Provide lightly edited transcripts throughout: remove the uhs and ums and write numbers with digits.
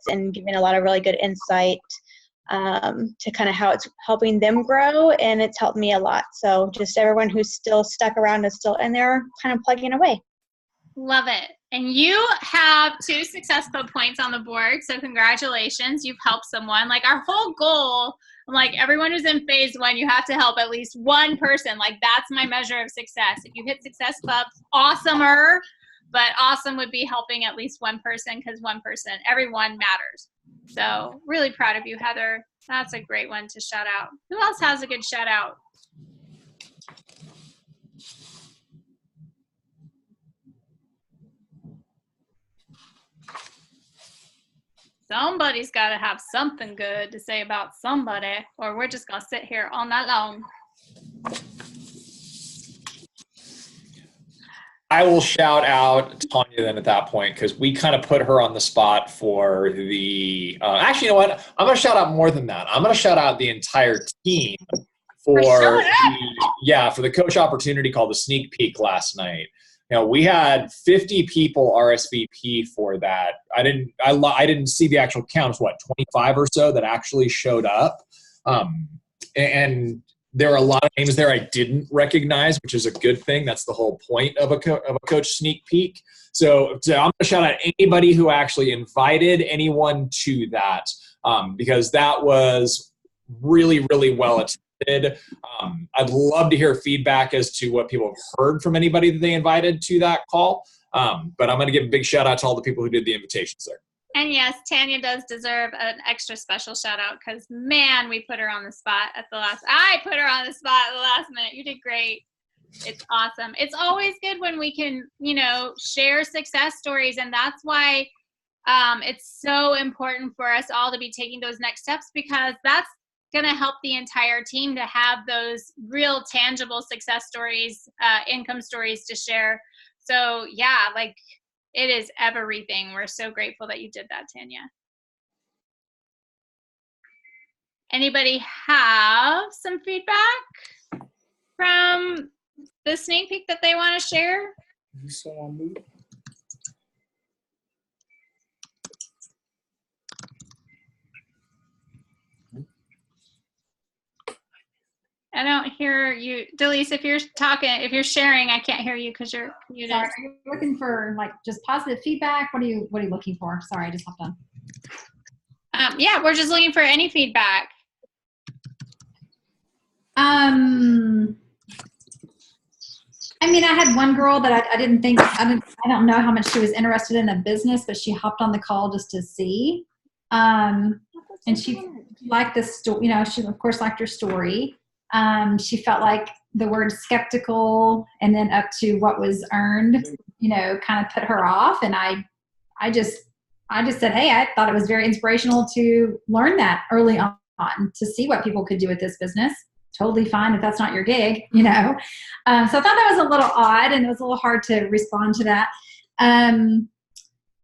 and giving a lot of really good insight to kind of how it's helping them grow, and it's helped me a lot. So just everyone who's still stuck around is still in there kind of plugging away. Love it. And you have 2 Success Club points on the board, so congratulations. You've helped someone. Like, our whole goal, like, everyone who's in phase 1, you have to help at least one person. Like, that's my measure of success. If you hit Success Club, awesomer, but awesome would be helping at least one person, because one person, everyone matters. So really proud of you, Heather. That's a great one to shout out. Who else has a good shout out? Somebody's got to have something good to say about somebody, or we're just going to sit here all night long. I will shout out Tanya then at that point, because we kind of put her on the spot for the actually, you know what? I'm going to shout out more than that. I'm going to shout out the entire team for the coach opportunity called the Sneak Peek last night. You know, we had 50 people RSVP for that. I didn't see the actual count. It was, 25 or so that actually showed up. And there are a lot of names there I didn't recognize, which is a good thing. That's the whole point of a coach sneak peek. So I'm going to shout out anybody who actually invited anyone to that, because that was really, really well attended. I'd love to hear feedback as to what people have heard from anybody that they invited to that call. But I'm going to give a big shout out to all the people who did the invitations there. And yes, Tanya does deserve an extra special shout out, because man, we put her on the spot I put her on the spot at the last minute. You did great. It's awesome. It's always good when we can, share success stories. And that's why it's so important for us all to be taking those next steps, because that's going to help the entire team to have those real tangible success stories, income stories to share. So yeah, it is everything. We're so grateful that you did that, Tanya. Anybody have some feedback from the sneak peek that they want to share? I don't hear you. Delise, if you're talking, if you're sharing, I can't hear you because you're muted. Sorry, are you looking for just positive feedback? What are you looking for? Sorry, I just hopped on. Yeah, we're just looking for any feedback. I had one girl that I don't know how much she was interested in the business, but she hopped on the call just to see. And she liked this story, she of course liked her story. She felt like the word skeptical and then up to what was earned, kind of put her off. And I just said, hey, I thought it was very inspirational to learn that early on, to see what people could do with this business. Totally fine if that's not your gig, So I thought that was a little odd, and it was a little hard to respond to that.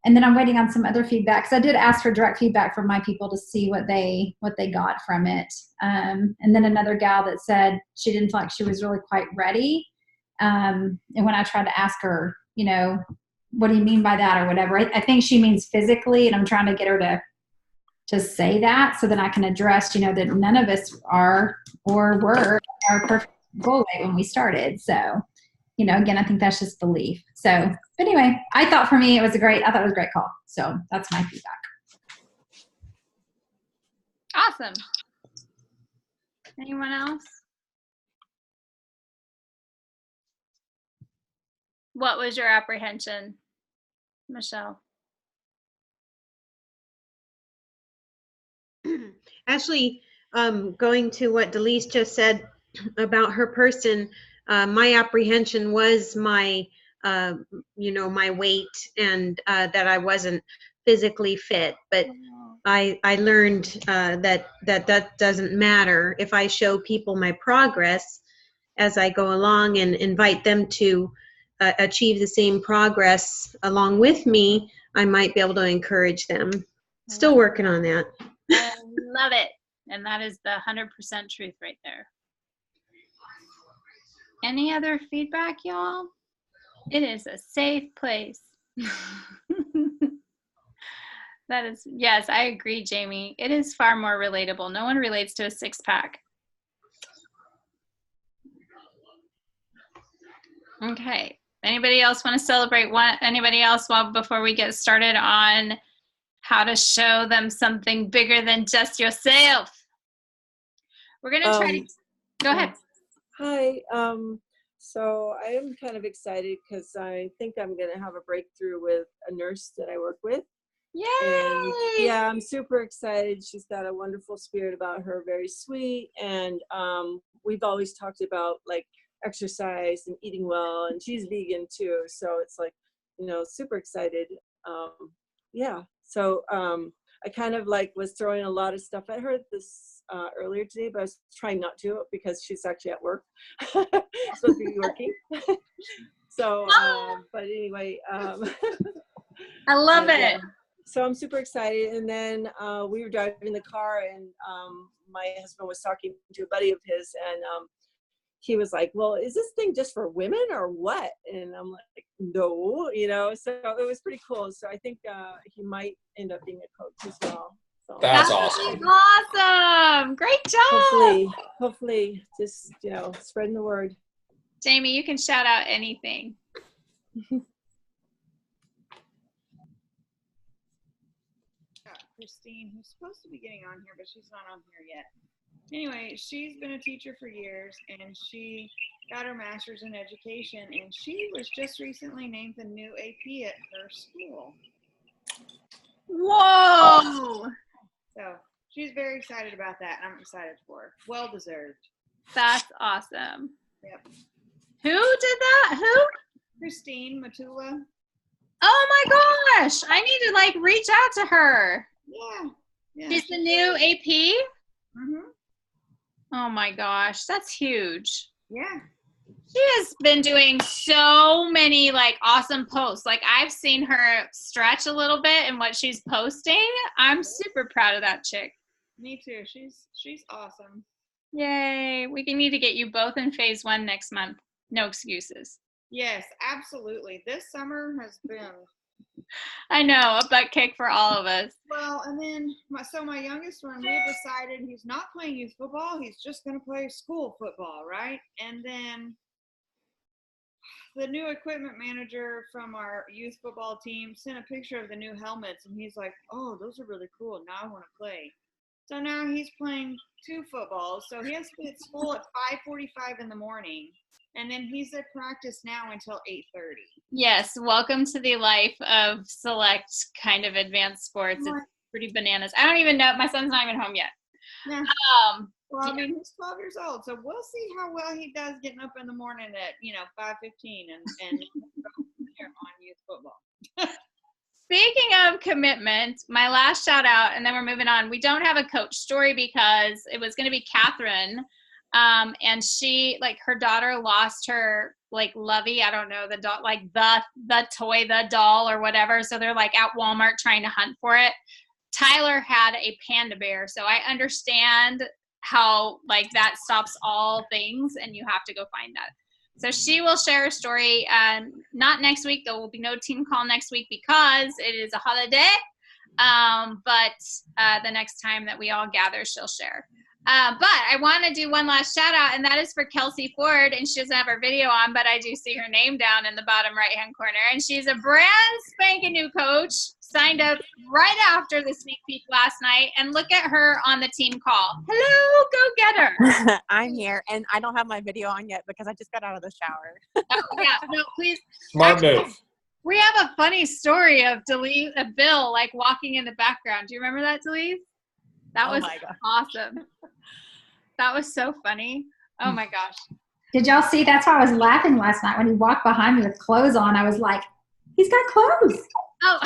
And then I'm waiting on some other feedback, because I did ask for direct feedback from my people to see what they got from it. And then another gal that said she didn't feel like she was really quite ready. And when I tried to ask her, what do you mean by that or whatever, I think she means physically, and I'm trying to get her to say that so that I can address, that none of us are or were our perfect goal weight when we started. So, again, I think that's just belief. So, but anyway, I thought for me, I thought it was a great call. So that's my feedback. Awesome. Anyone else? What was your apprehension, Michelle? Actually, going to what Delise just said about her person, my apprehension was my my weight, and that I wasn't physically fit. But I learned that doesn't matter. If I show people my progress as I go along and invite them to achieve the same progress along with me, I might be able to encourage them. Still working on that. I love it. And that is the 100% truth right there. Any other feedback, y'all? It is a safe place. That is, yes, I agree, Jamie. It is far more relatable. No one relates to a six-pack. Okay. Anybody else want to celebrate one? Anybody else before we get started on how to show them something bigger than just yourself? We're going to try to go ahead. Hi. So I am kind of excited because I think I'm going to have a breakthrough with a nurse that I work with. Yay! And yeah, I'm super excited. She's got a wonderful spirit about her, very sweet. And we've always talked about like exercise and eating well, and she's vegan too. So it's like, you know, super excited. Yeah. So I kind of like was throwing a lot of stuff at her this earlier today, but I was trying not to because she's actually at work. Supposed to be working. So, but anyway. I love it. So I'm super excited. And then we were driving the car, and my husband was talking to a buddy of his, and he was like, well, is this thing just for women or what? And I'm like, no, you know, so it was pretty cool. So I think he might end up being a coach as well. So That's awesome. Awesome. Great job. Hopefully just, you know, spreading the word. Jamie, you can shout out anything. Christine, who's supposed to be getting on here, but she's not on here yet. Anyway, she's been a teacher for years, and she got her master's in education, and she was just recently named the new AP at her school. Whoa! So she's very excited about that, and I'm excited for her. Well deserved. That's awesome. Yep. Who did that? Who? Christine Matula. Oh my gosh! I need to like reach out to her. Yeah. She's the new AP? Mm-hmm. Oh my gosh, that's huge. Yeah. She has been doing so many like awesome posts. Like I've seen her stretch a little bit in what she's posting. I'm super proud of that chick. Me too. She's awesome. Yay. We need to get you both in phase 1 next month. No excuses. Yes, absolutely. This summer has been. I know, a butt kick for all of us. Well, and then my youngest one, we had decided he's not playing youth football. He's just going to play school football, right? And then the new equipment manager from our youth football team sent a picture of the new helmets, and he's like, oh, those are really cool. Now I want to play. So now he's playing 2 footballs. So he has to be at school at 5:45 in the morning. And then he's at practice now until 8:30. Yes, welcome to the life of select kind of advanced sports. It's pretty bananas. I don't even know. My son's not even home yet. Yeah. Well, I mean, he's 12 years old, so we'll see how well he does getting up in the morning at 5:15 and on youth football. Speaking of commitment, my last shout out, and then we're moving on. We don't have a coach story because it was going to be Catherine. And she, like, her daughter lost her, like, Lovey, I don't know, the doll, like the toy, the doll or whatever. So they're like at Walmart trying to hunt for it. Tyler had a panda bear. So I understand how, like, that stops all things and you have to go find that. So she will share a story, not next week. There will be no team call next week because it is a holiday. But the next time that we all gather, she'll share. But I want to do one last shout out, and that is for Kelsey Ford, and she doesn't have her video on, but I do see her name down in the bottom right-hand corner, and she's a brand spanking new coach, signed up right after the sneak peek last night, and look at her on the team call. Hello, go get her. I'm here, and I don't have my video on yet because I just got out of the shower. Oh, yeah, no, please. Smart move. We have a funny story of Bill, like, walking in the background. Do you remember that, Delise? That was awesome. That was so funny. Oh my gosh. Did y'all see? That's why I was laughing last night when he walked behind me with clothes on. I was like, he's got clothes. Oh.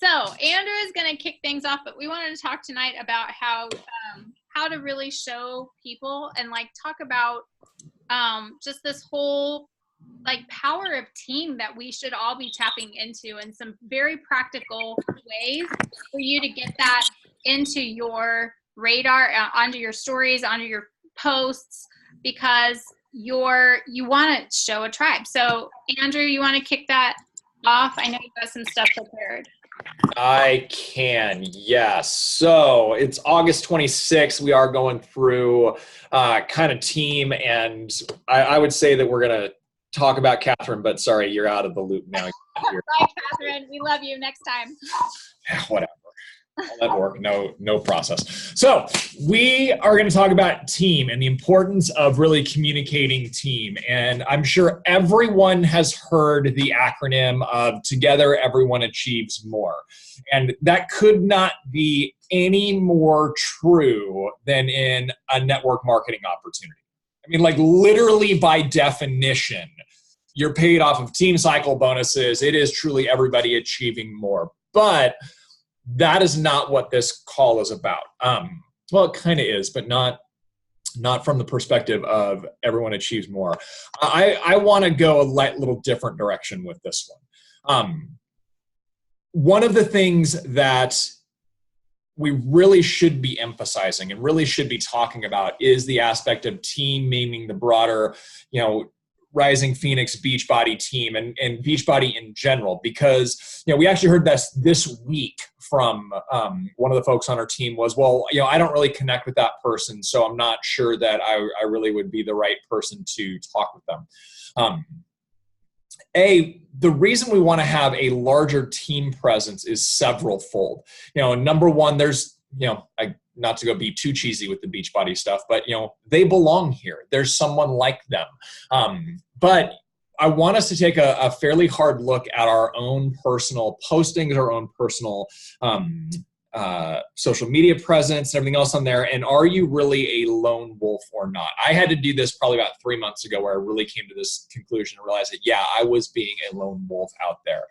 So Andrew is going to kick things off, but we wanted to talk tonight about how to really show people and like talk about just this whole like power of team that we should all be tapping into, and some very practical ways for you to get that into your radar, onto your stories, onto your posts, because you want to show a tribe. So Andrew, you want to kick that off? I know you got some stuff prepared. I can, yes. So it's August 26th. We are going through kind of team, and I would say that we're going to talk about Catherine, but sorry, you're out of the loop now. Bye, Catherine. We love you. Next time. Whatever. All that work, no process. So we are going to talk about team and the importance of really communicating team. And I'm sure everyone has heard the acronym of Together Everyone Achieves More. And that could not be any more true than in a network marketing opportunity. I mean, like literally by definition, you're paid off of team cycle bonuses. It is truly everybody achieving more. But that is not what this call is about. Well, it kind of is, but not from the perspective of everyone achieves more. I want to go a little different direction with this one. One of the things that we really should be emphasizing and really should be talking about is the aspect of team, meaning the broader, Rising Phoenix Beachbody team and Beachbody in general, because, we actually heard this week from one of the folks on our team was, well, I don't really connect with that person, so I'm not sure that I really would be the right person to talk with them. The reason we want to have a larger team presence is several-fold. Number one, there's, not to go be too cheesy with the Beachbody stuff, but they belong here. There's someone like them. But I want us to take a fairly hard look at our own personal postings, our own personal social media presence and everything else on there. And are you really a lone wolf or not? I had to do this probably about 3 months ago where I really came to this conclusion and realized that, yeah, I was being a lone wolf out there.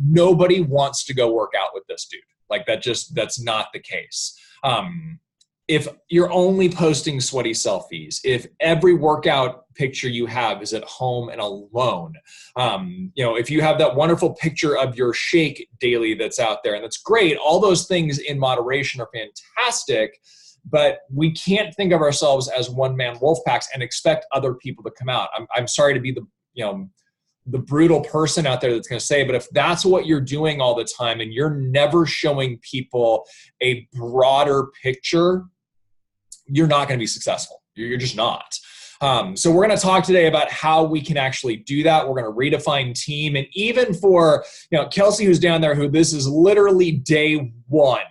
Nobody wants to go work out with this dude. Like that's not the case. If you're only posting sweaty selfies, if every workout picture you have is at home and alone, if you have that wonderful picture of your shake daily that's out there, and that's great, all those things in moderation are fantastic, but we can't think of ourselves as one-man wolf packs and expect other people to come out. I'm sorry to be the brutal person out there that's going to say, but if that's what you're doing all the time and you're never showing people a broader picture, you're not going to be successful. You're just not. So we're going to talk today about how we can actually do that. We're going to redefine team. And even for, Kelsey, who's down there, who this is literally day one,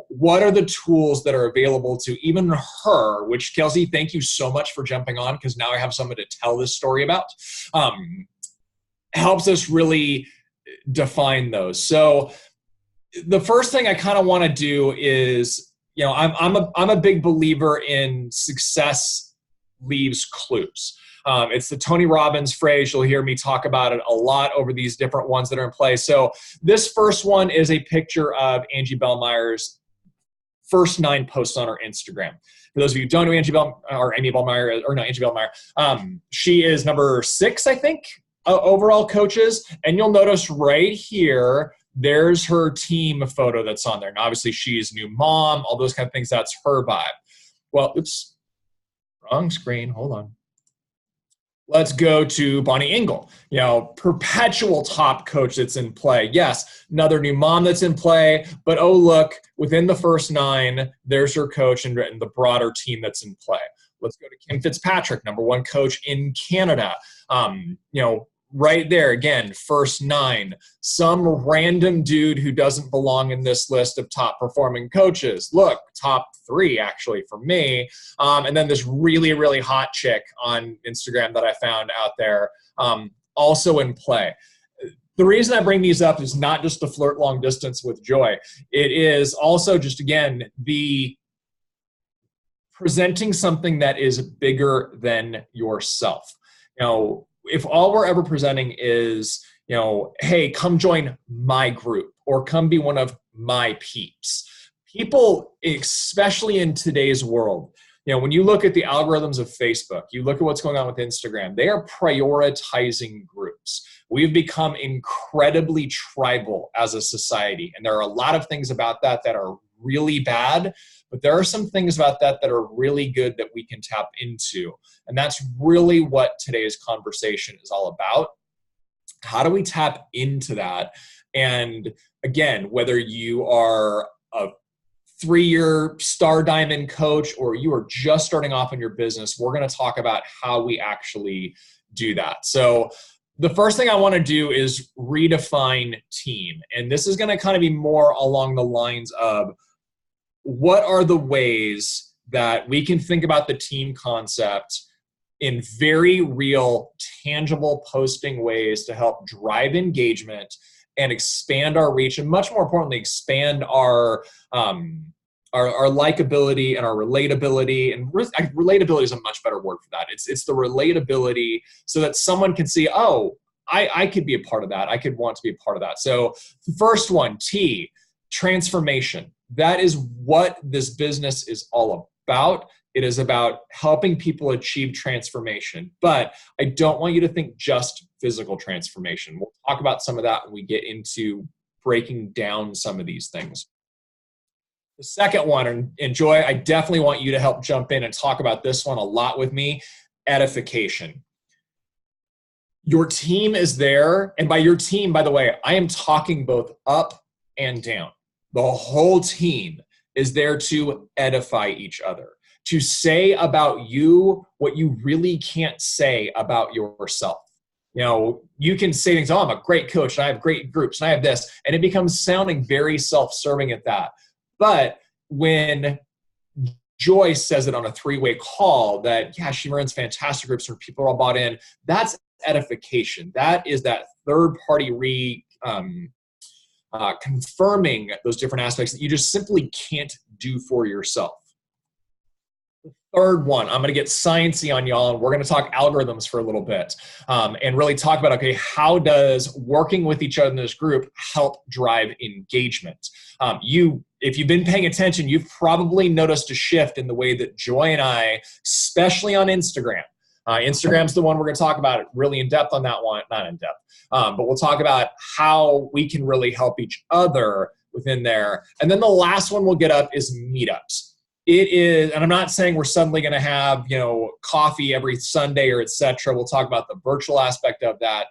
what are the tools that are available to even her, which, Kelsey, thank you so much for jumping on, because now I have someone to tell this story about. Helps us really define those. So the first thing I kind of want to do is, I'm a big believer in success leaves clues. It's the Tony Robbins phrase. You'll hear me talk about it a lot over these different ones that are in play. So this first one is a picture of Angie Bellmeyer's first 9 posts on her Instagram. For those of you who don't know Angie Bellmeyer, she is number 6, I think, overall coaches. And you'll notice right here, there's her team photo that's on there. And obviously she's new mom, all those kind of things. That's her vibe. Well, oops, wrong screen. Hold on. Let's go to Bonnie Engel, perpetual top coach that's in play. Yes, another new mom that's in play, but oh, look, within the first 9, there's her coach and the broader team that's in play. Let's go to Kim Fitzpatrick, number 1 coach in Canada. Right there, again, first 9, some random dude who doesn't belong in this list of top performing coaches. Look, top 3 actually for me. And then this really, really hot chick on Instagram that I found out there, also in play. The reason I bring these up is not just to flirt long distance with Joy. It is also just, again, the presenting something that is bigger than yourself. If all we're ever presenting is, hey, come join my group or come be one of my peeps. People, especially in today's world, when you look at the algorithms of Facebook, you look at what's going on with Instagram, they are prioritizing groups. We've become incredibly tribal as a society. And there are a lot of things about that that are really bad, but there are some things about that that are really good that we can tap into. And that's really what today's conversation is all about. How do we tap into that? And again, whether you are a 3-year star diamond coach or you are just starting off in your business, we're going to talk about how we actually do that. So the first thing I want to do is redefine team. And this is going to kind of be more along the lines of what are the ways that we can think about the team concept in very real, tangible posting ways to help drive engagement and expand our reach, and much more importantly, expand our likability and our relatability. And relatability is a much better word for that. It's the relatability so that someone can see, oh, I could be a part of that. I could want to be a part of that. So the first one, T, transformation. That is what this business is all about. It is about helping people achieve transformation. But I don't want you to think just physical transformation. We'll talk about some of that when we get into breaking down some of these things. The second one, and Joy, I definitely want you to help jump in and talk about this one a lot with me, edification. Your team is there, and by your team, by the way, I am talking both up and down. The whole team is there to edify each other, to say about you what you really can't say about yourself. You know, you can say things, oh, I'm a great coach, and I have great groups, and I have this, and it becomes sounding very self-serving at that. But when Joy says it on a 3-way call that, yeah, she runs fantastic groups where people are all bought in, that's edification. That is that third party confirming those different aspects that you just simply can't do for yourself. The third one, I'm going to get sciencey on y'all, and we're going to talk algorithms for a little bit and really talk about, okay, how does working with each other in this group help drive engagement? If you've been paying attention, you've probably noticed a shift in the way that Joy and I, especially on Instagram, Instagram's the one we're going to talk about really in depth on that one, not in depth, but we'll talk about how we can really help each other within there. And then the last one we'll get up is meetups. It is, and I'm not saying we're suddenly going to have, coffee every Sunday or et cetera. We'll talk about the virtual aspect of that,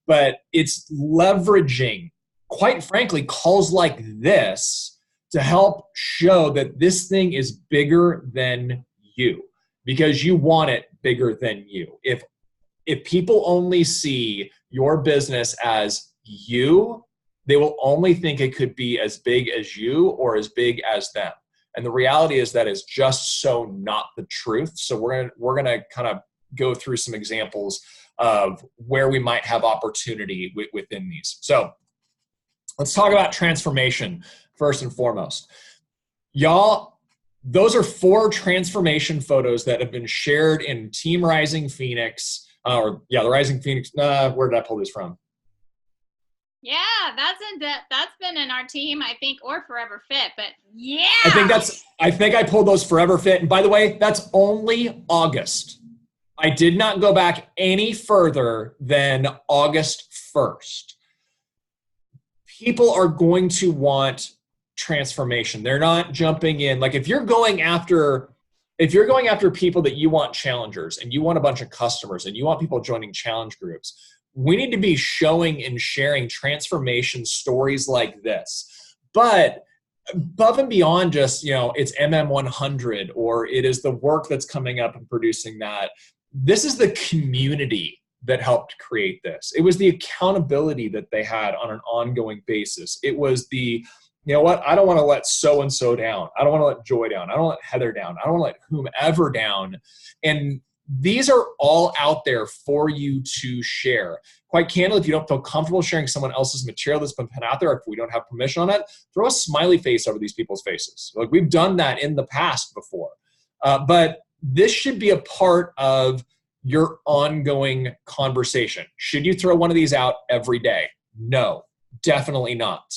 but it's leveraging, quite frankly, calls like this to help show that this thing is bigger than you, because you want it bigger than you. If people only see your business as you, they will only think it could be as big as you or as big as them. And the reality is that is just so not the truth. So we're gonna kind of go through some examples of where we might have opportunity within these. So let's talk about transformation first and foremost. Y'all, those are 4 transformation photos that have been shared in Team Rising Phoenix, the Rising Phoenix. Where did I pull this from? Yeah, that's been in our team, I think, or Forever Fit. But yeah, I think I pulled those Forever Fit. And by the way, that's only August. I did not go back any further than August 1st. People are going to want transformation. They're not jumping in. Like if you're going after people that you want challengers and you want a bunch of customers and you want people joining challenge groups, we need to be showing and sharing transformation stories like this. But above and beyond just, it's MM100 or it is the work that's coming up and producing that, this is the community that helped create this. It was the accountability that they had on an ongoing basis. It was the, you know what, I don't want to let so-and-so down. I don't want to let Joy down. I don't want to let Heather down. I don't want to let whomever down. And these are all out there for you to share. Quite candidly, if you don't feel comfortable sharing someone else's material that's been put out there, if we don't have permission on it, throw a smiley face over these people's faces. Like we've done that in the past before. But this should be a part of your ongoing conversation. Should you throw one of these out every day? No, definitely not.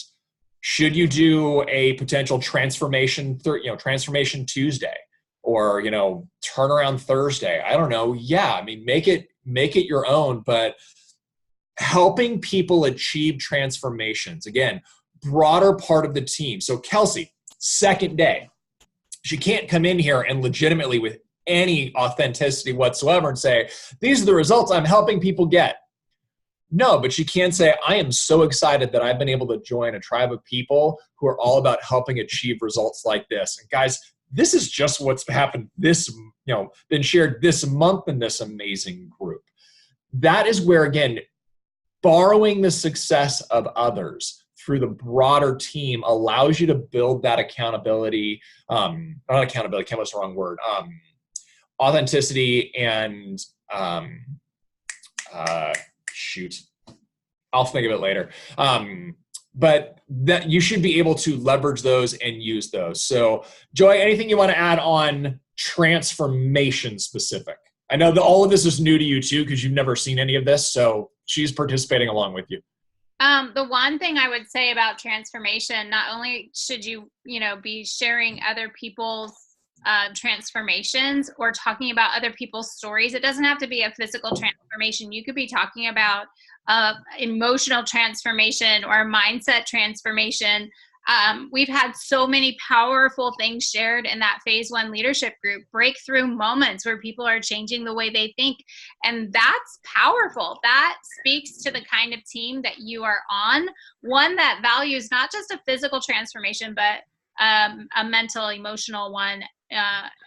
Should you do a potential transformation Tuesday or, turnaround Thursday? I don't know. Yeah. I mean, make it your own, but helping people achieve transformations, again, broader part of the team. So Kelsey, second day, she can't come in here and legitimately with any authenticity whatsoever and say, these are the results I'm helping people get. No, but you can say, I am so excited that I've been able to join a tribe of people who are all about helping achieve results like this. And guys, this is just what's happened been shared this month in this amazing group. That is where, again, borrowing the success of others through the broader team allows you to build that accountability, not accountability, was the wrong word, authenticity and I'll think of it later. But that you should be able to leverage those and use those. So Joy, anything you want to add on transformation specific? I know that all of this is new to you too, because you've never seen any of this. So she's participating along with you. The one thing I would say about transformation, not only should you, be sharing other people's transformations or talking about other people's stories. It doesn't have to be a physical transformation. You could be talking about emotional transformation or mindset transformation. We've had so many powerful things shared in that phase 1 leadership group, breakthrough moments where people are changing the way they think. And that's powerful. That speaks to the kind of team that you are on, one that values not just a physical transformation, but a mental, emotional one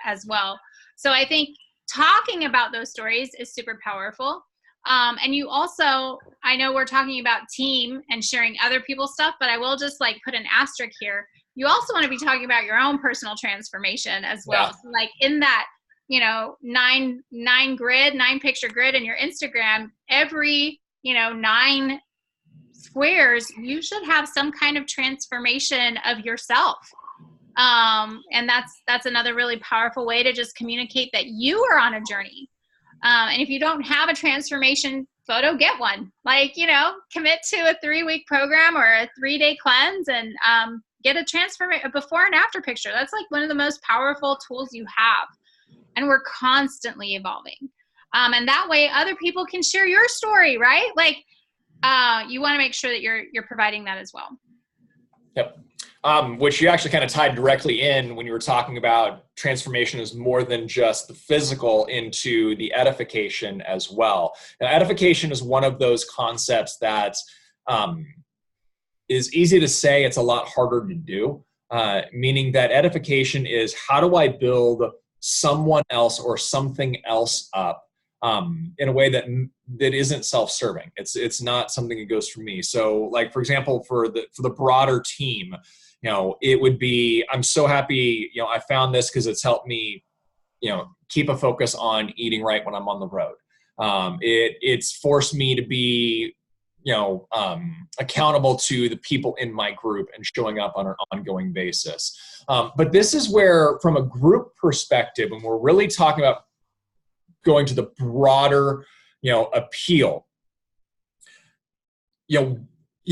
as well. So I think talking about those stories is super powerful. And you also, I know we're talking about team and sharing other people's stuff, but I will just put an asterisk here. You also want to be talking about your own personal transformation as well. Yeah. So in that, 9 picture grid in your Instagram, every, 9 squares, you should have some kind of transformation of yourself. And that's another really powerful way to just communicate that you are on a journey. And if you don't have a transformation photo, get one. Commit to a 3-week program or a 3-day cleanse and get a before and after picture. That's one of the most powerful tools you have. And we're constantly evolving. And that way other people can share your story, right? You want to make sure that you're providing that as well. Yep. Which you actually kind of tied directly in when you were talking about transformation is more than just the physical into the edification as well. Now, edification is one of those concepts that is easy to say, it's a lot harder to do, meaning that edification is how do I build someone else or something else up in a way that isn't self-serving. It's not something that goes for me. So for example, for the broader team, it would be, I'm so happy, I found this because it's helped me, keep a focus on eating right when I'm on the road. It's forced me to be, accountable to the people in my group and showing up on an ongoing basis. But this is where, from a group perspective, when we're really talking about going to the broader, appeal, you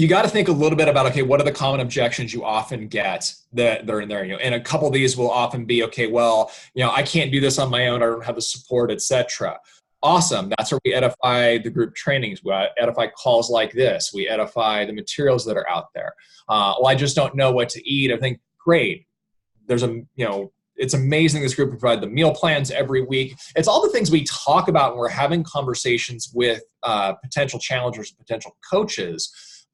got to think a little bit about, okay, what are the common objections you often get that are in there? And a couple of these will often be, okay, well, I can't do this on my own. I don't have the support, etc. Awesome. That's where we edify the group trainings. We edify calls like this. We edify the materials that are out there. Well, I just don't know what to eat. I think, great. There's it's amazing this group provide the meal plans every week. It's all the things we talk about when we're having conversations with potential challengers, potential coaches.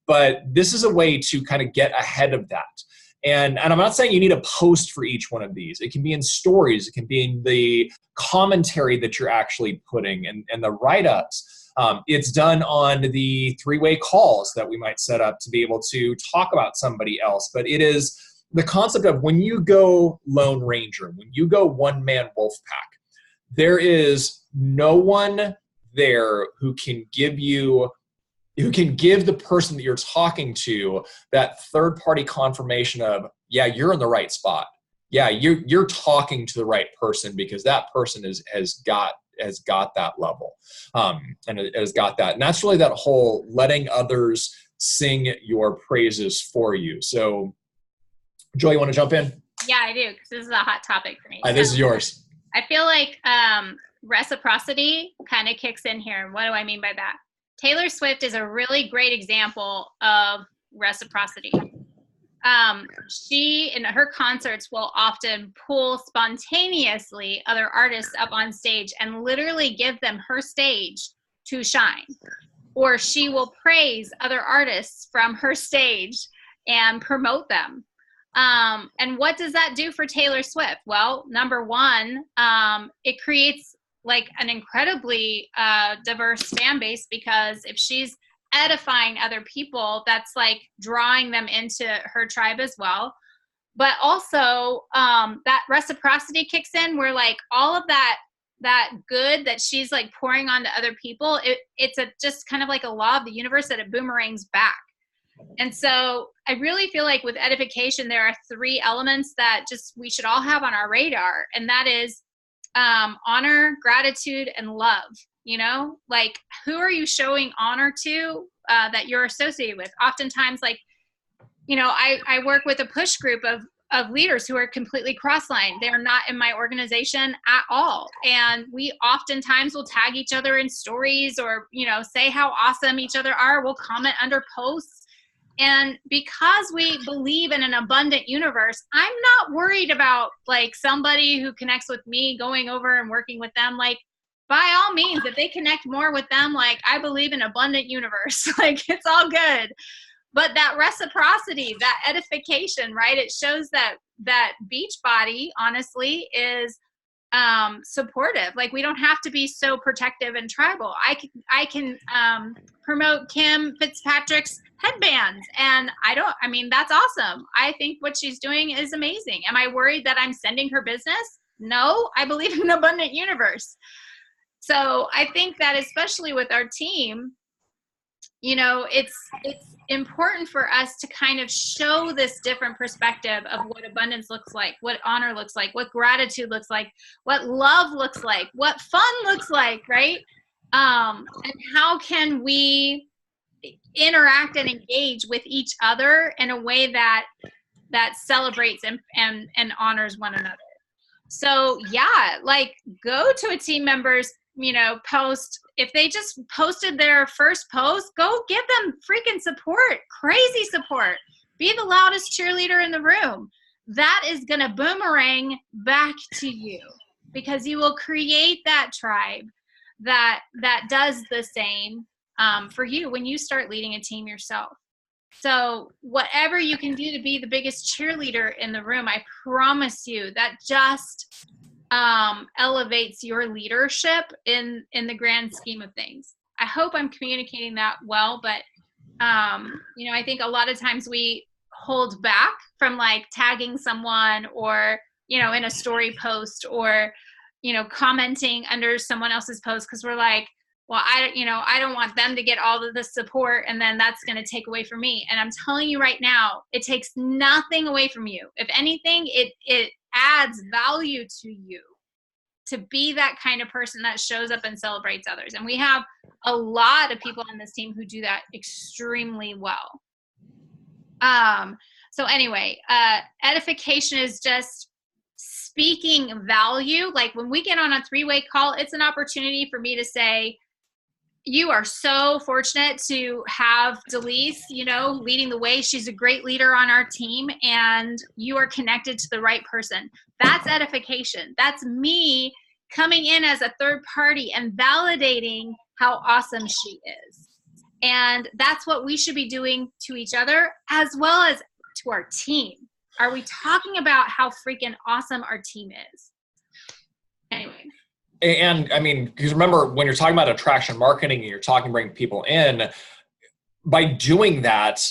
But this is a way to kind of get ahead of that. And I'm not saying you need a post for each one of these. It can be in stories. It can be in the commentary that you're actually putting and the write-ups. It's done on the 3-way calls that we might set up to be able to talk about somebody else. But it is the concept of when you go Lone Ranger, when you go one-man wolf pack, there is no one there who can give the person that you're talking to that third-party confirmation of, yeah, you're in the right spot. Yeah, you're talking to the right person because that person has got that level and it has got that. And that's really that whole letting others sing your praises for you. So, Joy, you want to jump in? Yeah, I do, because this is a hot topic for me. This is yours. I feel like reciprocity kind of kicks in here. And what do I mean by that? Taylor Swift is a really great example of reciprocity. She, in her concerts, will often pull spontaneously other artists up on stage and literally give them her stage to shine. or she will praise other artists from her stage and promote them. And what does that do for Taylor Swift? Well, number one, it creates like an incredibly diverse fan base, because if she's edifying other people, that's like drawing them into her tribe as well. But also that reciprocity kicks in, where like all of that good that she's like pouring onto other people, it's just kind of like a law of the universe that it boomerangs back. And so I really feel like with edification, there are 3 elements that just we should all have on our radar. And that is honor, gratitude, and love. You know, like who are you showing honor to that you're associated with? Oftentimes, like, you know, I work with a push group of leaders who are completely cross-line. They are not in my organization at all. And we oftentimes will tag each other in stories, or, you know, say how awesome each other are. We'll comment under posts. And because we believe in an abundant universe, I'm not worried about like somebody who connects with me going over and working with them. Like, by all means, if they connect more with them, like, I believe in abundant universe, like it's all good. But that reciprocity, that edification, right? It shows that Beachbody, honestly, is supportive. Like, we don't have to be so protective and tribal. I can promote Kim Fitzpatrick's headbands, and I mean, that's awesome. I think what she's doing is amazing. Am I worried that I'm sending her business? No, I believe in an abundant universe. So I think that especially with our team, you know, it's important for us to kind of show this different perspective of what abundance looks like, what honor looks like, what gratitude looks like, what love looks like, what fun looks like, right? And how can we interact and engage with each other in a way that celebrates and honors one another. So yeah, like, go to a team member's, you know, post. If they just posted their first post, go give them freaking support, crazy support. Be the loudest cheerleader in the room. That is going to boomerang back to you, because you will create that tribe that does the same for you when you start leading a team yourself. So whatever you can do to be the biggest cheerleader in the room, I promise you that just elevates your leadership in the grand scheme of things. I hope I'm communicating that well, but you know, I think a lot of times we hold back from like tagging someone, or, you know, in a story post, or, you know, commenting under someone else's post, because we're like, well, I don't want them to get all of the support, and then that's going to take away from me. And I'm telling you right now, it takes nothing away from you. If anything, it adds value to you to be that kind of person that shows up and celebrates others. And we have a lot of people on this team who do that extremely well. So anyway, edification is just speaking value. Like, when we get on a 3-way call, it's an opportunity for me to say, you are so fortunate to have Delise, you know, leading the way. She's a great leader on our team, and you are connected to the right person. That's edification. That's me coming in as a third party and validating how awesome she is. And that's what we should be doing to each other as well as to our team. Are we talking about how freaking awesome our team is? Anyway. And I mean, because remember, when you're talking about attraction marketing and you're talking bringing people in, by doing that,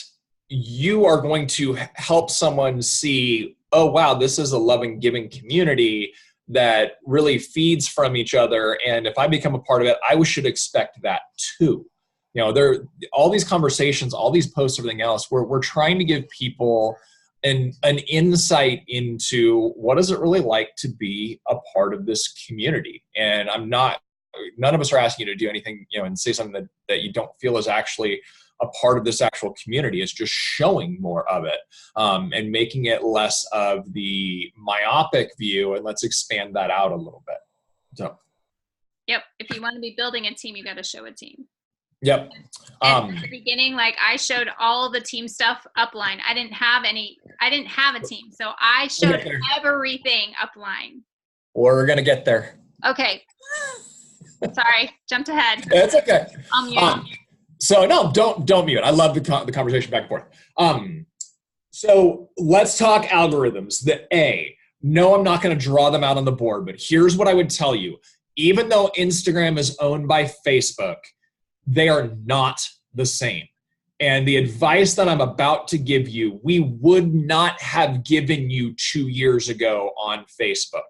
you are going to help someone see, oh, wow, this is a loving, giving community that really feeds from each other. And if I become a part of it, I should expect that too. You know, there all these conversations, all these posts, everything else, we're trying to give people an insight into what is it really like to be a part of this community. And none of us are asking you to do anything, you know, and say something that you don't feel is actually a part of this actual community. It's just showing more of it and making it less of the myopic view, and let's expand that out a little bit. So, yep. If you want to be building a team, you got to show a team. Yep. And at the beginning, like, I showed all the team stuff upline. I didn't have a team. So I showed everything upline. We're going to get there. Okay. Sorry. Jumped ahead. It's okay. So no, don't mute. I love the conversation back and forth. So let's talk algorithms. No, I'm not going to draw them out on the board, but here's what I would tell you. Even though Instagram is owned by Facebook, they are not the same. And the advice that I'm about to give you, we would not have given you 2 years ago on Facebook.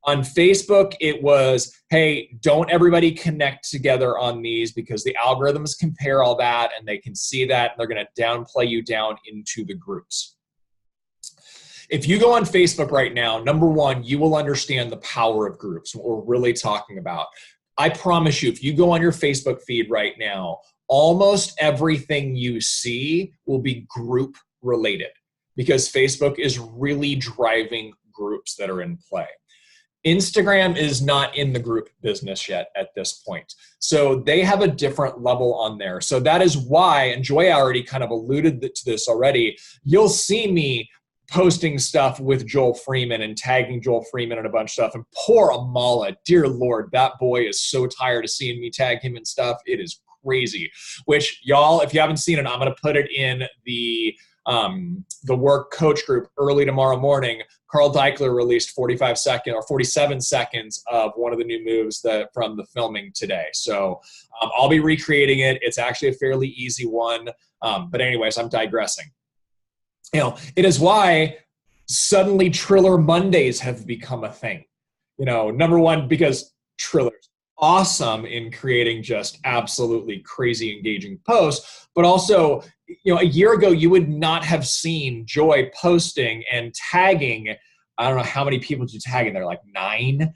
On Facebook, it was, hey, don't everybody connect together on these because the algorithms compare all that and they can see that and they're going to downplay you down into the groups. If you go on Facebook right now, number one, you will understand the power of groups, what we're really talking about. I promise you, if you go on your Facebook feed right now, almost everything you see will be group related because Facebook is really driving groups that are in play. Instagram is not in the group business yet at this point. So they have a different level on there. So that is why, and Joy already kind of alluded to this already, you'll see me posting stuff with Joel Freeman and tagging Joel Freeman and a bunch of stuff. And poor Amala, dear Lord, that boy is so tired of seeing me tag him and stuff. It is crazy. Which, y'all, if you haven't seen it, I'm going to put it in the work coach group early tomorrow morning. Carl Deichler released 47 seconds of one of the new moves from the filming today. So I'll be recreating it. It's actually a fairly easy one. But anyways, I'm digressing. It is why suddenly Triller Mondays have become a thing. Number one, because Triller's awesome in creating just absolutely crazy engaging posts, but also, a year ago, you would not have seen Joy posting and tagging. I don't know how many people did you tag in there, like 9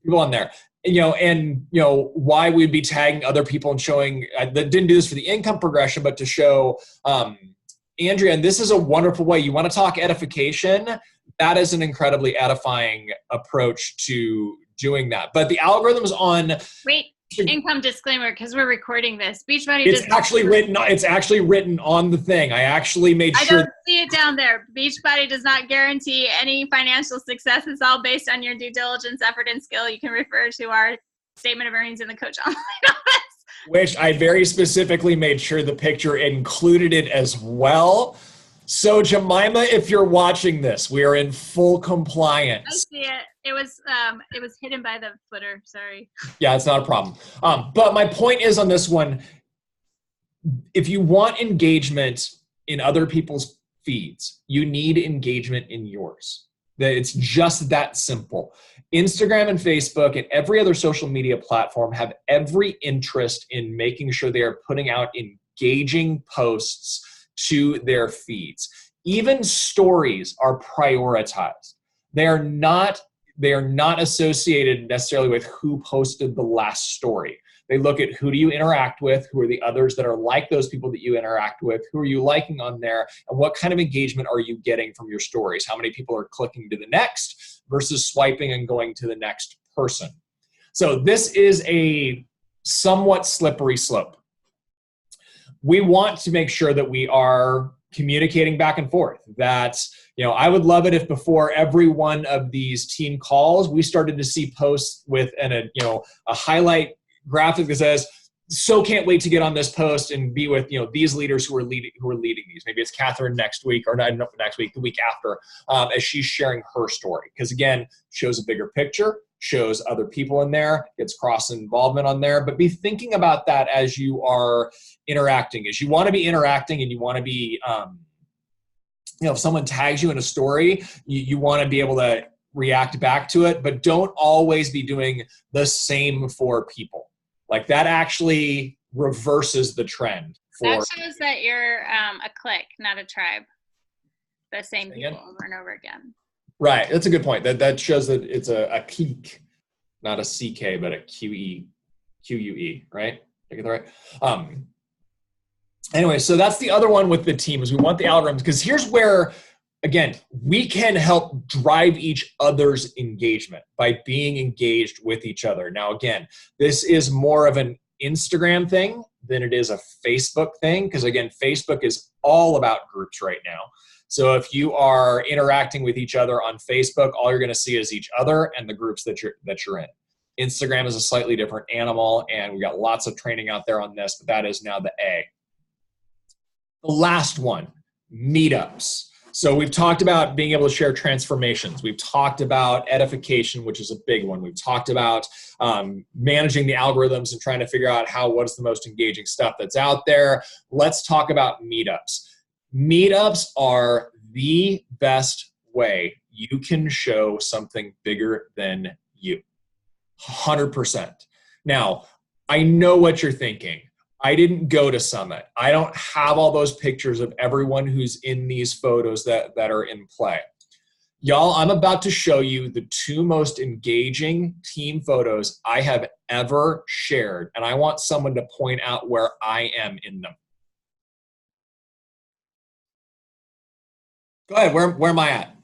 people on there. Why we'd be tagging other people and showing, that didn't do this for the income progression, but to show, Andrea, and this is a wonderful way. You want to talk edification? That is an incredibly edifying approach to doing that. But the algorithms on... Wait. Income disclaimer, because we're recording this. Beachbody It's actually written on the thing. I actually made sure. I don't see it down there. Beachbody does not guarantee any financial success. It's all based on your due diligence, effort, and skill. You can refer to our statement of earnings in the Coach Online office. Which I very specifically made sure the picture included it as well. So Jemima, if you're watching this, we are in full compliance. I see it. It was hidden by the footer. Sorry. Yeah, it's not a problem. But my point is on this one, if you want engagement in other people's feeds, you need engagement in yours. It's just that simple. Instagram and Facebook and every other social media platform have every interest in making sure they are putting out engaging posts to their feeds. Even stories are prioritized. They are not associated necessarily with who posted the last story. They look at who do you interact with, who are the others that are like those people that you interact with, who are you liking on there, and what kind of engagement are you getting from your stories? How many people are clicking to the next versus swiping and going to the next person? So this is a somewhat slippery slope. We want to make sure that we are communicating back and forth. That, I would love it if before every one of these team calls, we started to see posts with a highlight graphic that says, so can't wait to get on this post and be with, these leaders who are leading these. Maybe it's Catherine next week, or not next week, the week after, as she's sharing her story. Because again, shows a bigger picture, shows other people in there, gets cross involvement on there. But be thinking about that as you are interacting. As you want to be interacting and you want to be, if someone tags you in a story, you want to be able to react back to it, but don't always be doing the same for people. Like that actually reverses the trend. That shows that you're a clique, not a tribe. The same people over and over again. Right. That's a good point. That shows that it's a clique, not a CK, but a QUE, right? Did I get that right? Anyway, so that's the other one with the team is we want the algorithms, because here's where, again, we can help drive each other's engagement by being engaged with each other. Now, again, this is more of an Instagram thing than it is a Facebook thing, because again, Facebook is all about groups right now. So if you are interacting with each other on Facebook, all you're going to see is each other and the groups that you're in. Instagram is a slightly different animal, and we got lots of training out there on this, but that is now the A. The last one, meetups. So we've talked about being able to share transformations. We've talked about edification, which is a big one. We've talked about managing the algorithms and trying to figure out what is the most engaging stuff that's out there. Let's talk about meetups. Meetups are the best way you can show something bigger than you. 100%. Now, I know what you're thinking. I didn't go to Summit. I don't have all those pictures of everyone who's in these photos that are in play. Y'all, I'm about to show you the 2 most engaging team photos I have ever shared, and I want someone to point out where I am in them. Go ahead, where am I at?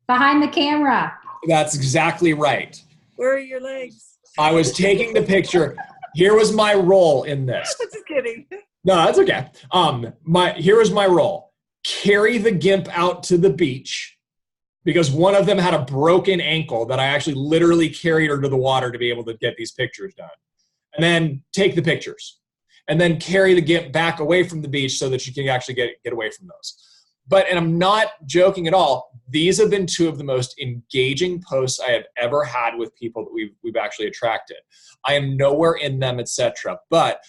Behind the camera. That's exactly right. Where are your legs? I was taking the picture. Here was my role in this. Just kidding. No, that's okay. Here was my role. Carry the GIMP out to the beach because one of them had a broken ankle that I actually literally carried her to the water to be able to get these pictures done. And then take the pictures. And then carry the GIMP back away from the beach so that you can actually get away from those. And I'm not joking at all, these have been 2 of the most engaging posts I have ever had with people that we've actually attracted. I am nowhere in them, etc. But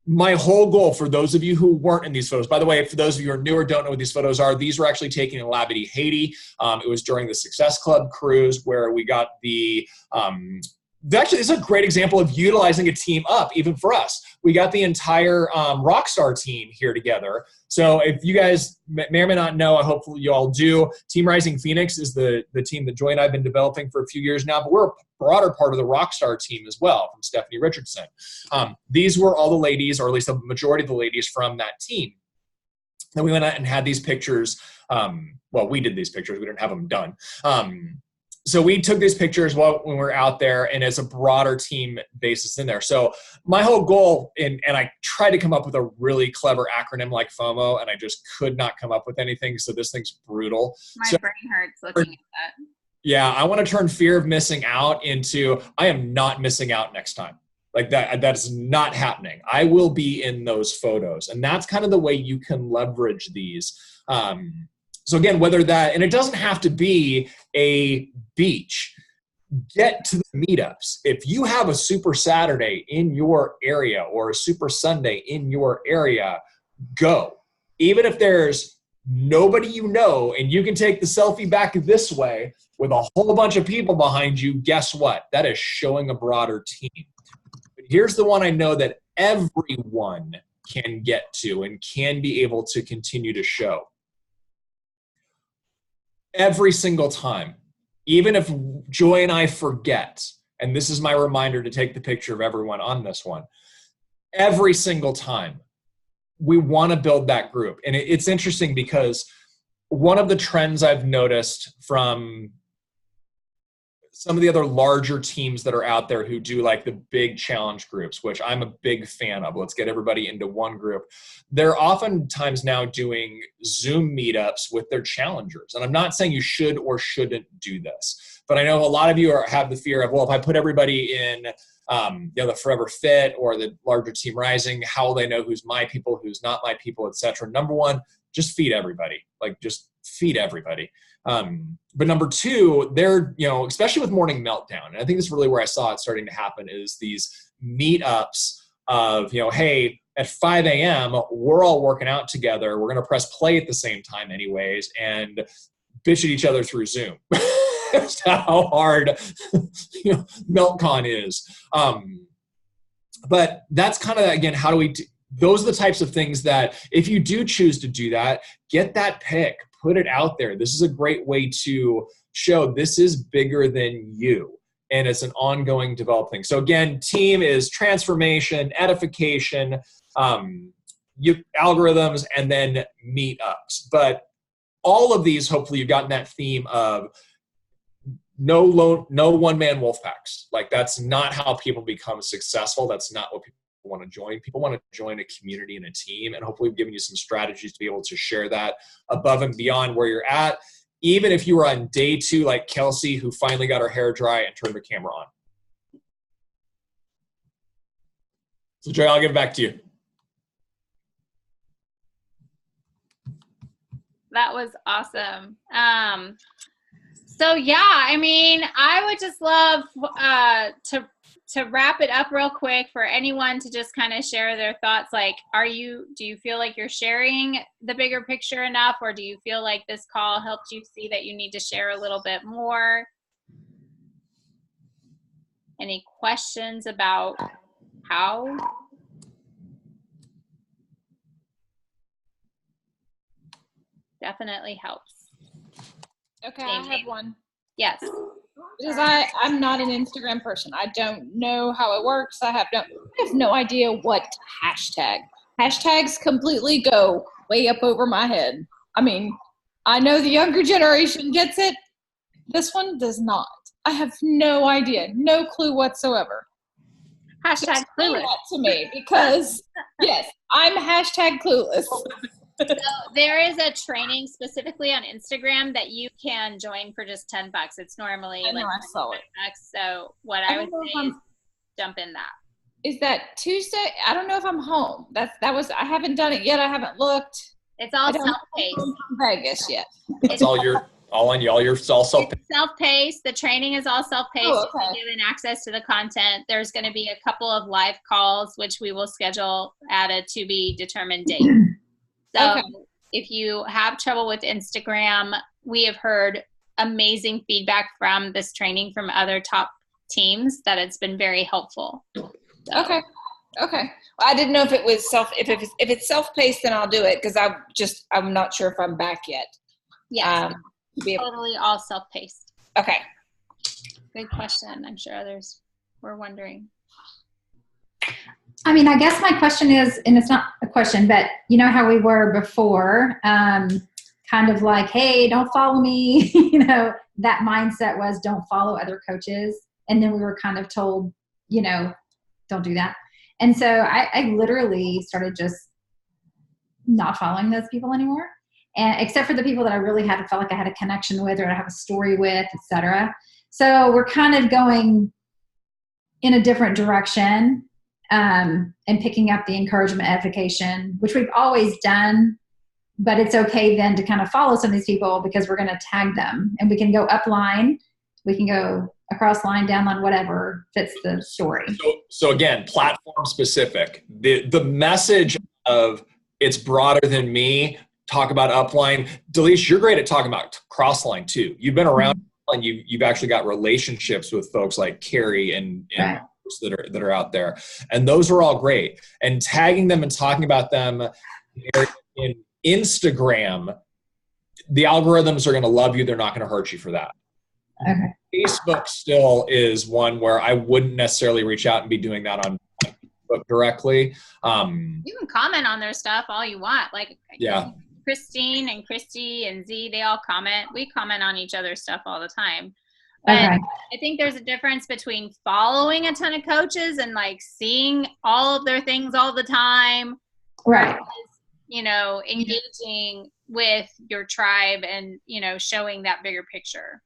my whole goal for those of you who weren't in these photos, by the way, for those of you who are new or don't know what these photos are, these were actually taken in Labadee, Haiti. It was during the Success Club cruise where we got actually, this is a great example of utilizing a team up, even for us. We got the entire Rockstar team here together. So if you guys may or may not know, hopefully you all do, Team Rising Phoenix is the team that Joy and I have been developing for a few years now, but we're a broader part of the Rockstar team as well, from Stephanie Richardson. These were all the ladies, or at least a majority of the ladies from that team. Then we went out and had these pictures. Well, we did these pictures. We didn't have them done. So we took these pictures when we were out there, and as a broader team basis in there. So my whole goal, and I tried to come up with a really clever acronym like FOMO, and I just could not come up with anything. So this thing's brutal. My brain hurts looking at that. Yeah, I want to turn fear of missing out into I am not missing out next time. Like that's not happening. I will be in those photos. And that's kind of the way you can leverage these. So again, whether that, and it doesn't have to be a beach, get to the meetups. If you have a Super Saturday in your area or a Super Sunday in your area, go. Even if there's nobody you know and you can take the selfie back this way with a whole bunch of people behind you, guess what? That is showing a broader team. But here's the one I know that everyone can get to and can be able to continue to show. Every single time, even if Joy and I forget, and this is my reminder to take the picture of everyone on this one, every single time, we want to build that group. And it's interesting because one of the trends I've noticed from some of the other larger teams that are out there who do like the big challenge groups, which I'm a big fan of. Let's get everybody into one group. They're oftentimes now doing Zoom meetups with their challengers. And I'm not saying you should or shouldn't do this, but I know a lot of you have the fear of, well, if I put everybody in the Forever Fit or the larger Team Rising, how will they know who's my people, who's not my people, etc. Number one, just feed everybody. Like just feed everybody. But number two, they're, especially with Morning Meltdown, and I think this is really where I saw it starting to happen, is these meetups of, hey, at 5 a.m., we're all working out together. We're going to press play at the same time anyways and bitch at each other through Zoom. That's how hard MeltCon is. But that's kind of, again, how do we those are the types of things that if you do choose to do that, get that pic, put it out there. This is a great way to show this is bigger than you. And it's an ongoing developing. So again, team is transformation, edification, algorithms, and then meetups. But all of these, hopefully you've gotten that theme of no one-man wolf packs. Like that's not how people become successful. That's not what people want to join. People want to join a community and a team, and hopefully we've given you some strategies to be able to share that above and beyond where you're at. even if you were on day 2, like Kelsey, who finally got her hair dry and turned her camera on. So Joy, I'll give it back to you. That was awesome. So yeah, I mean, I would just love to wrap it up real quick for anyone to just kind of share their thoughts. Like, do you feel like you're sharing the bigger picture enough, or do you feel like this call helped you see that you need to share a little bit more? Any questions about how? Definitely helps. Okay, I have one. Yes. Because I'm not an Instagram person. I don't know how it works. I have no idea what hashtag. Hashtags completely go way up over my head. I mean, I know the younger generation gets it. This one does not. I have no idea, no clue whatsoever. Hashtag clueless. That to me, because yes, I'm hashtag clueless. So there is a training specifically on Instagram that you can join for just $10. It's normally I know, I saw it. $10. So what I would say is jump in that. Is that Tuesday? I don't know if I'm home. I haven't done it yet. I haven't looked. It's all self-paced. I'm from Vegas yet. It's all on you. All self-paced. It's self-paced. The training is all self-paced. Oh, okay. You can get access to the content. There's going to be a couple of live calls, which we will schedule at a to be determined date. So Okay. if you have trouble with Instagram, we have heard amazing feedback from this training from other top teams that it's been very helpful. So, Okay. Well, I didn't know if it was if it's self-paced, then I'll do it because I'm not sure if I'm back yet. yes, To be able- totally all self-paced. Okay. Good question. I'm sure others were wondering. I mean, I guess my question is, and it's not a question, but you know how we were before, kind of like, hey, don't follow me. That mindset was don't follow other coaches. And then we were kind of told, don't do that. And so I literally started just not following those people anymore. And except for the people that I really felt like I had a connection with or I have a story with, etc. So we're kind of going in a different direction. And picking up the encouragement edification, which we've always done, but it's okay then to kind of follow some of these people because we're going to tag them and we can go up line, we can go across line, down line, whatever fits the story. So again, platform specific. The message of it's broader than me. Talk about upline. Delise, you're great at talking about crossline too. You've been around and you've actually got relationships with folks like Carrie and Right. that are out there, and those are all great. And tagging them and talking about them in Instagram, the algorithms are going to love you. They're not going to hurt you for that. Okay. Facebook still is one where I wouldn't necessarily reach out and be doing that on Facebook directly. You can comment on their stuff all you want. Like Yeah. Christine and Christy and Z, they all comment. We comment on each other's stuff all the time. But Okay. I think there's a difference between following a ton of coaches and like seeing all of their things all the time. Right. Engaging with your tribe and, showing that bigger picture.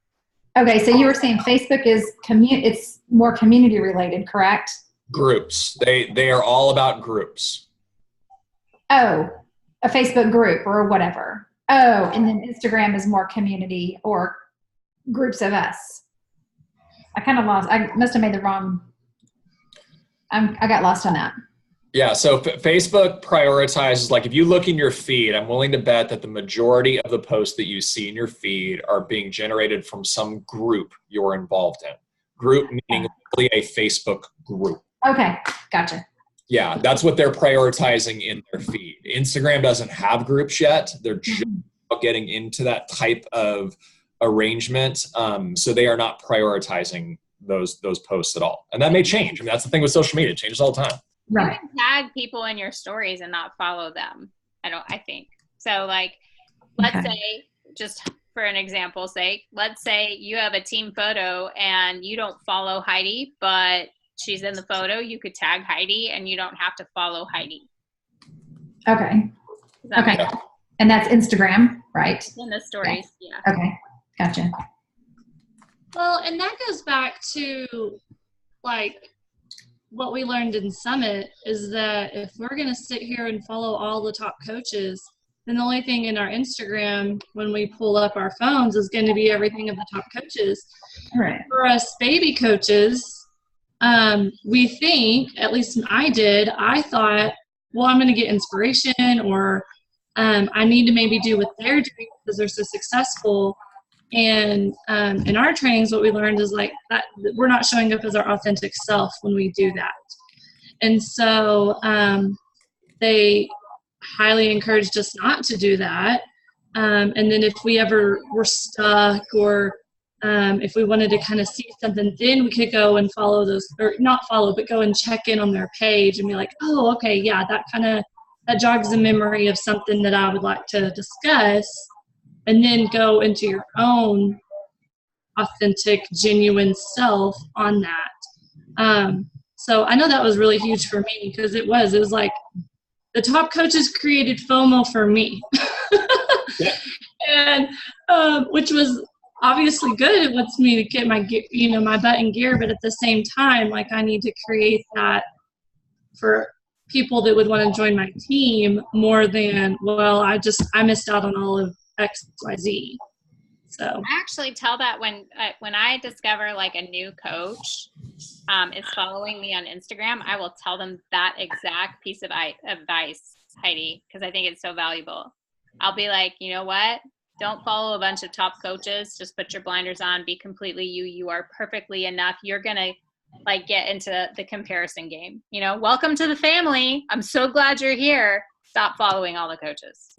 Okay. So you were saying Facebook is it's more community related, correct? Groups. They are all about groups. Oh, a Facebook group or whatever. Oh, and then Instagram is more community or groups of us. I kind of lost. I must have made the wrong. I got lost on that. Yeah, so Facebook prioritizes, like if you look in your feed, I'm willing to bet that the majority of the posts that you see in your feed are being generated from some group you're involved in. Group meaning really a Facebook group. Okay, gotcha. Yeah, that's what they're prioritizing in their feed. Instagram doesn't have groups yet. They're just getting into that type of arrangement. So they are not prioritizing those posts at all. And that may change. I mean, that's the thing with social media. It changes all the time. Right. You can tag people in your stories and not follow them. I think. So like, let's Okay. say, just for an example's sake, let's say you have a team photo and you don't follow Heidi, but she's in the photo. You could tag Heidi and you don't have to follow Heidi. Okay. Does that make Okay. And that's Instagram, right? sense? In the stories, yeah. Okay. Gotcha. Well, and that goes back to like what we learned in Summit is that if we're going to sit here and follow all the top coaches, then the only thing in our Instagram when we pull up our phones is going to be everything of the top coaches. Right. For us baby coaches, we think, at least I thought, well, I'm going to get inspiration, or I need to maybe do what they're doing because they're so successful. And in our trainings, what we learned is like that we're not showing up as our authentic self when we do that. And so they highly encouraged us not to do that. And then if we ever were stuck, or if we wanted to kind of see something, then we could go and follow those, or not follow, but go and check in on their page and be like, oh, okay, yeah, that jogs the memory of something that I would like to discuss, and then go into your own authentic, genuine self on that. So I know that was really huge for me, because it was like the top coaches created FOMO for me. Yeah. And which was obviously good. It wants me to get my butt in gear, but at the same time, like, I need to create that for people that would want to join my team more than, well, I missed out on all of X, Y, Z. So I actually tell that when I discover like a new coach is following me on Instagram, I will tell them that exact piece of advice, Heidi, because I think it's so valuable. I'll be like, you know what? Don't follow a bunch of top coaches. Just put your blinders on. Be completely you. You are perfectly enough. You're gonna like get into the comparison game. You know, welcome to the family. I'm so glad you're here. Stop following all the coaches.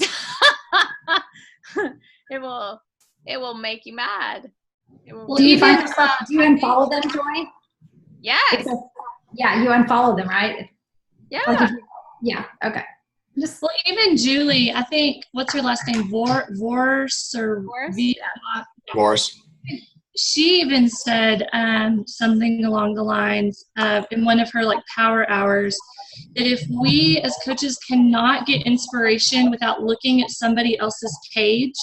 It will make you mad. Do you find yourself, do you unfollow them, Joy? Yes. Yeah, you unfollow them, right? Yeah. Like yeah, okay. Well, even Julie, I think, what's her last name? Vorse. She even said something along the lines of, in one of her like power hours, that if we as coaches cannot get inspiration without looking at somebody else's page,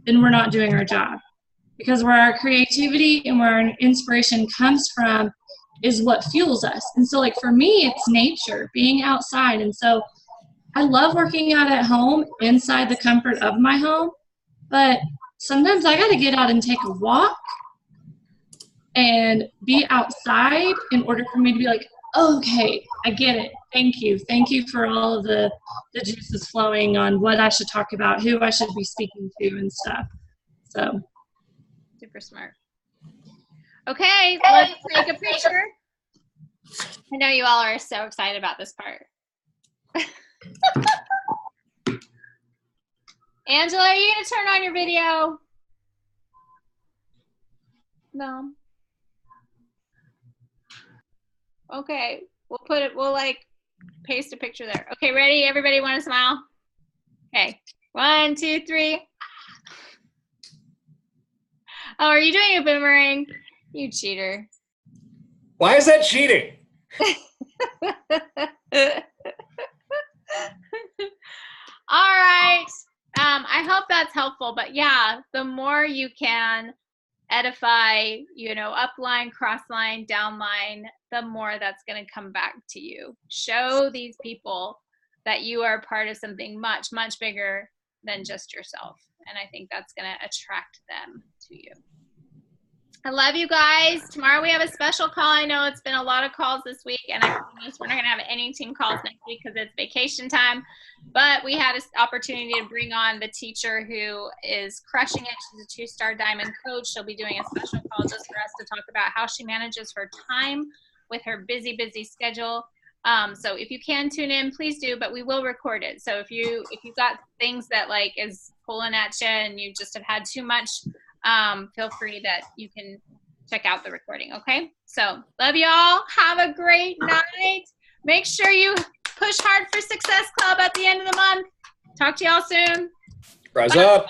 then we're not doing our job. Because where our creativity and where our inspiration comes from is what fuels us. And so like for me, it's nature, being outside. And so I love working out at home, inside the comfort of my home, but sometimes I got to get out and take a walk and be outside in order for me to be like, okay, I get it. Thank you. Thank you for all of the juices flowing on what I should talk about, who I should be speaking to and stuff. So. Super smart. Okay, let's take a picture. I know you all are so excited about this part. Angela, are you going to turn on your video? No. Okay, we'll like paste a picture there. Okay, ready? Everybody want to smile? Okay, 1, 2, 3. Oh, are you doing a boomerang? You cheater. Why is that cheating? All right. I hope that's helpful. But yeah, the more you can edify, upline, crossline, downline, the more that's going to come back to you. Show these people that you are part of something much, much bigger than just yourself. And I think that's going to attract them to you. I love you guys. Tomorrow we have a special call. I know it's been a lot of calls this week, and I promise we're not going to have any team calls next week because it's vacation time. But we had an opportunity to bring on the teacher who is crushing it. She's a 2-star diamond coach. She'll be doing a special call just for us to talk about how she manages her time with her busy, busy schedule. So if you can tune in, please do, but we will record it. So if you've got things that like is pulling at you and you just have had too much, feel free that you can check out the recording. Okay. So love you all. Have a great night. Make sure you push hard for Success Club at the end of the month. Talk to y'all soon. Rise up.